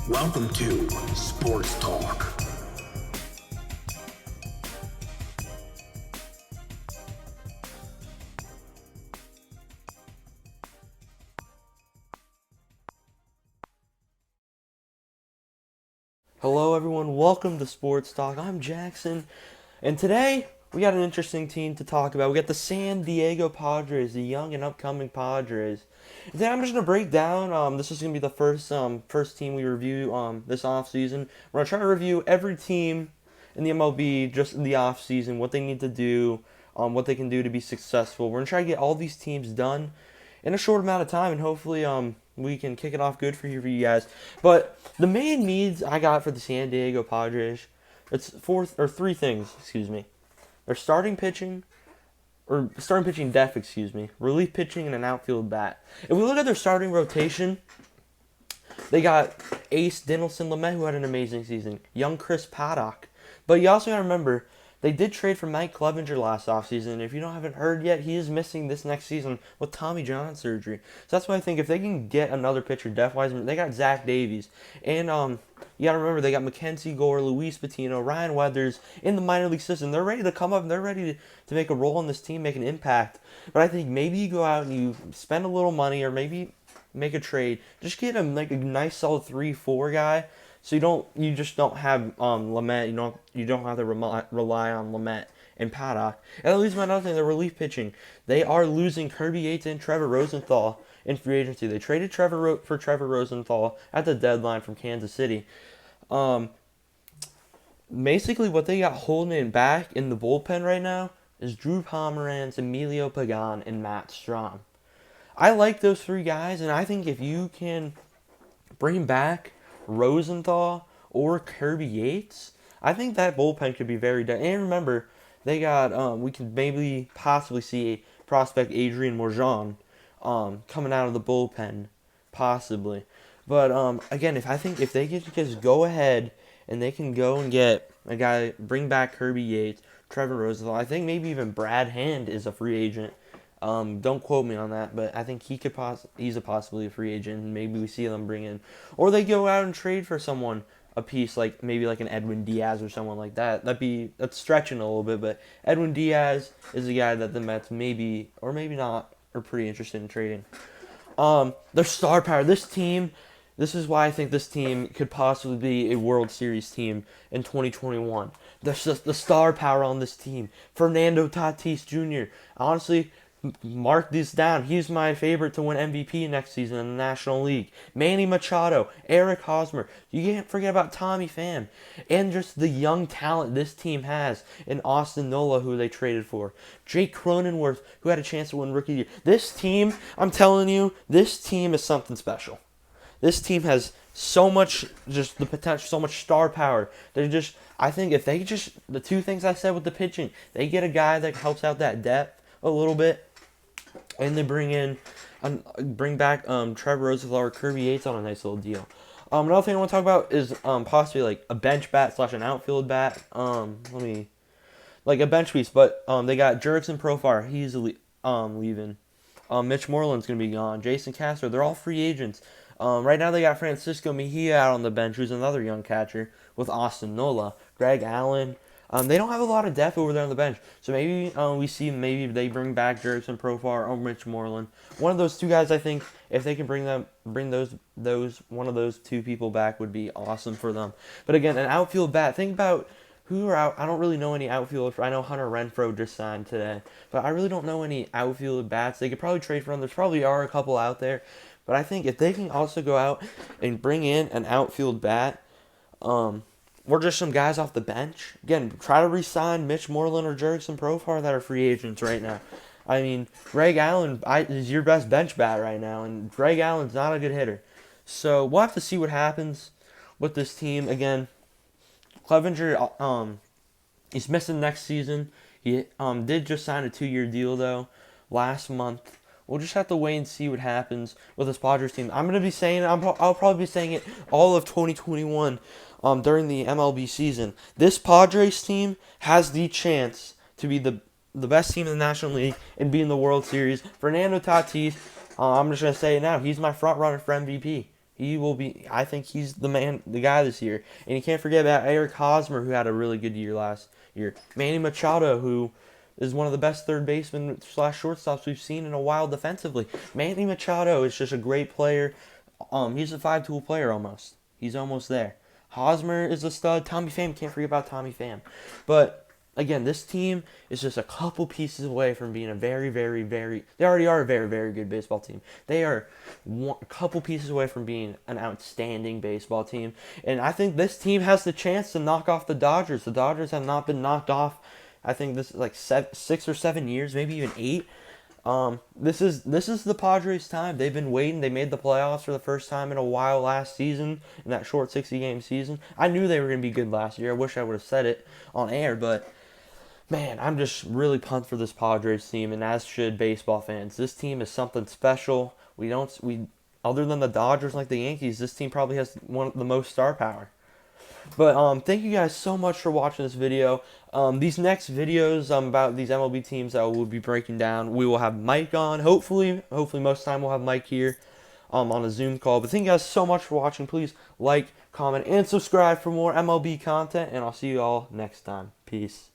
Welcome to Sports Talk. Hello everyone, welcome to Sports Talk. I'm Jackson, and today we got an interesting team to talk about. We got the San Diego Padres, the young and upcoming Padres. And today I'm just gonna break down. This is gonna be the first team we review this off season. We're gonna try to review every team in the MLB just in the off season, what they need to do, what they can do to be successful. We're gonna try to get all these teams done in a short amount of time, and hopefully we can kick it off good for you guys. But the main needs I got for the San Diego Padres, it's three things. Excuse me. They're starting pitching depth. Relief pitching, and an outfield bat. If we look at their starting rotation, they got Ace Dinelson Lamet, who had an amazing season. Young Chris Paddock. But you also got to remember, they did trade for Mike Clevenger last offseason. If you haven't heard yet, he is missing this next season with Tommy John surgery. So that's why I think if they can get another pitcher depth-wise, they got Zach Davies. And you got to remember, they got Mackenzie Gore, Luis Patino, Ryan Weathers in the minor league system. They're ready to come up, and they're ready to make a role on this team, make an impact. But I think maybe you go out and you spend a little money, or maybe make a trade. Just get him like a nice solid 3-4 guy. So you just don't have Lamet. You don't have to rely on Lamet and Paddock. And that leads to another thing: the relief pitching. They are losing Kirby Yates and Trevor Rosenthal in free agency. They traded Trevor Rosenthal at the deadline from Kansas City. Basically, what they got holding it back in the bullpen right now is Drew Pomeranz, Emilio Pagan, and Matt Strahm. I like those three guys, and I think if you can bring back Rosenthal or Kirby Yates, I think that bullpen could be very good. And remember, they got we can maybe possibly see prospect Adrian Morjan coming out of the bullpen, possibly. But again, if they can just go ahead and they can go and get a guy, bring back Kirby Yates, Trevor Rosenthal, I think maybe even Brad Hand is a free agent. Don't quote me on that, but I think he's possibly a free agent. Maybe we see them bring in, or they go out and trade for someone a piece, like maybe like an Edwin Diaz or someone like that. That's stretching a little bit, but Edwin Diaz is a guy that the Mets maybe or maybe not are pretty interested in trading. Their star power. This is why I think this team could possibly be a World Series team in 2021. The star power on this team. Fernando Tatis Jr. Honestly, mark this down. He's my favorite to win MVP next season in the National League. Manny Machado, Eric Hosmer. You can't forget about Tommy Pham. And just the young talent this team has in Austin Nola, who they traded for. Jake Cronenworth, who had a chance to win Rookie of the Year. This team, I'm telling you, this team is something special. This team has so much, just the potential, so much star power. I think if they just, the two things I said with the pitching, they get a guy that helps out that depth a little bit, and they bring back Trevor Rosenthal or Kirby Yates on a nice little deal. Another thing I want to talk about is possibly like a bench bat / an outfield bat. Like a bench piece, but they got Jurickson Profar. He's leaving. Mitch Moreland's gonna be gone. Jason Castro. They're all free agents. Right now they got Francisco Mejia out on the bench, who's another young catcher with Austin Nola. Greg Allen. They don't have a lot of depth over there on the bench, so maybe maybe they bring back Jurickson Profar or Mitch Moreland. One of those two guys, I think, if they can bring one of those two people back, would be awesome for them. But again, an outfield bat. Think about who are out. I don't really know any outfielders. I know Hunter Renfroe just signed today, but I really don't know any outfield bats. They could probably trade for them. There's probably are a couple out there, but I think if they can also go out and bring in an outfield bat, or just some guys off the bench. Again, try to re-sign Mitch Moreland or Jurickson Profar that are free agents right now. I mean, Greg Allen is your best bench bat right now, and Greg Allen's not a good hitter. So we'll have to see what happens with this team. Again, Clevenger, he's missing next season. He did just sign a 2-year deal, though, last month. We'll just have to wait and see what happens with this Padres team. I'll probably be saying it all of 2021 during the MLB season. This Padres team has the chance to be the best team in the National League and be in the World Series. Fernando Tatis, I'm just going to say it now, he's my front runner for MVP. He will be. I think he's the guy this year. And you can't forget about Eric Hosmer, who had a really good year last year. Manny Machado, who is one of the best third basemen / shortstops we've seen in a while defensively. Manny Machado is just a great player. He's a 5-tool player almost. He's almost there. Hosmer is a stud. Tommy Pham, can't forget about Tommy Pham. But again, this team is just a couple pieces away from being a very, very, very. They already are a very, very good baseball team. They are a couple pieces away from being an outstanding baseball team. And I think this team has the chance to knock off the Dodgers. The Dodgers have not been knocked off. I think this is like 6 or 7 years, maybe even 8. This is the Padres' time. They've been waiting. They made the playoffs for the first time in a while last season in that short 60-game season. I knew they were going to be good last year. I wish I would have said it on air, but man, I'm just really pumped for this Padres team, and as should baseball fans. This team is something special. We other than the Dodgers, like the Yankees, this team probably has one of the most star power. But thank you guys so much for watching this video. These next videos about these MLB teams that we'll be breaking down, we will have Mike on. Hopefully most of the time we'll have Mike here on a Zoom call. But thank you guys so much for watching. Please like, comment, and subscribe for more MLB content, and I'll see you all next time. Peace.